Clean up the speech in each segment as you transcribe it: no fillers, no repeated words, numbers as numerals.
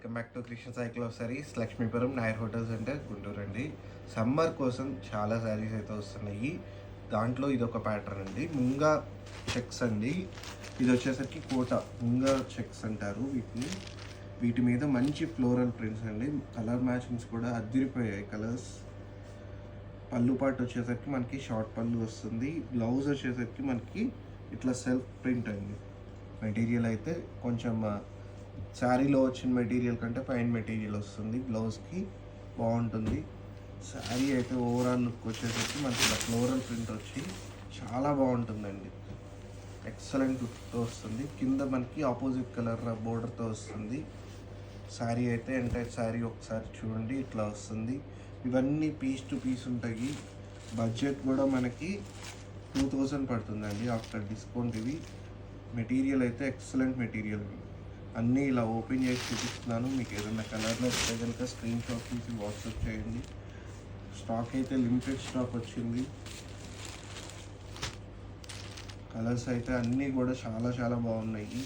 Welcome back to Krishna cycle of saris, Lakshmipuram Nair hotel centre, Guntur అండి. Summer కోసం చాలా శారీస్ అయితే వస్తున్నాయి. దాంట్లో ఇది ఒక ప్యాటర్న్ అండి, ముంగా చెక్స్ అండి. ఇది వచ్చేసరికి కోట ముంగా చెక్స్ అంటారు వీటిని. వీటి మీద మంచి ఫ్లోరల్ ప్రింట్స్ అండి. కలర్ మ్యాచింగ్స్ కూడా అదిరిపోయాయి కలర్స్. పళ్ళు పాటు వచ్చేసరికి మనకి షార్ట్ పళ్ళు వస్తుంది. బ్లౌజ్ వచ్చేసరికి మనకి ఇట్లా సెల్ఫ్ ప్రింట్ అండి. మెటీరియల్ అయితే కొంచెం శారీలో వచ్చిన మెటీరియల్ కంటే పైన మెటీరియల్ వస్తుంది. బ్లౌజ్కి బాగుంటుంది. శారీ అయితే ఓవరాల్ లుక్ వచ్చేసరికి మనకి ఇలా ఫ్లోరల్ ప్రింట్ వచ్చి చాలా బాగుంటుందండి. ఎక్సలెంట్ లుక్తో వస్తుంది. కింద మనకి ఆపోజిట్ కలర్ బోర్డర్తో వస్తుంది. శారీ అయితే ఎంటైర్ శారీ ఒకసారి చూడండి ఇట్లా వస్తుంది. ఇవన్నీ పీస్ టు పీస్ ఉంటాయి. బడ్జెట్ కూడా మనకి 2000 పడుతుందండి ఆఫ్టర్ డిస్కౌంట్. ఇవి మెటీరియల్ అయితే ఎక్సలెంట్ మెటీరియల్. అన్నీ ఇలా ఓపెన్ చేసి చూపిస్తున్నాను. మీకు ఏదైనా కలర్లో వస్తే కనుక స్క్రీన్ షాట్ తీసి వాట్సాప్ చేయండి. స్టాక్ అయితే లిమిటెడ్ స్టాక్ వచ్చింది. కలర్స్ అయితే అన్నీ కూడా చాలా చాలా బాగున్నాయి.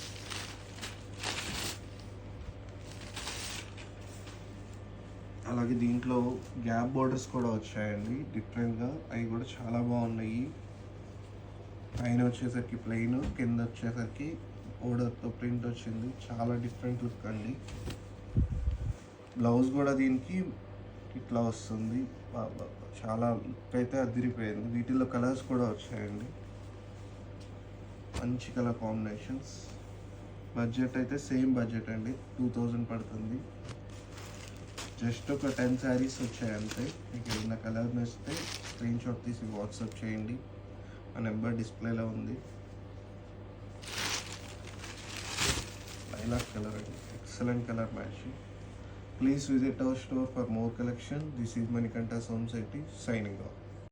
అలాగే దీంట్లో గ్యాప్ బోర్డర్స్ కూడా వచ్చాయండి డిఫరెంట్గా. అవి కూడా చాలా బాగున్నాయి. పైన వచ్చేసరికి ప్లెయిన్, కింద వచ్చేసరికి బోర్డర్తో ప్రింట్ వచ్చింది. చాలా డిఫరెంట్ లుక్ అండి. బ్లౌజ్ కూడా దీనికి ఇట్లా వస్తుంది. చాలా లుక్ అయితే అదిరిపోయింది. వీటిల్లో కలర్స్ కూడా వచ్చాయండి, మంచి కలర్ కాంబినేషన్స్. బడ్జెట్ అయితే సేమ్ బడ్జెట్ అండి, 2000 పడుతుంది. జస్ట్ ఒక 10 శారీస్ వచ్చాయి అంతే. మీకు ఏదైనా కలర్ నచ్చితే స్క్రీన్ షాట్ తీసి వాట్సాప్ చేయండి. ఆ నెంబర్ డిస్ప్లేలో ఉంది. లైలాక్ కలర్ అండి, excellent colour matching. Please visit our store for more collection. This is Manikanta Somasetty signing off.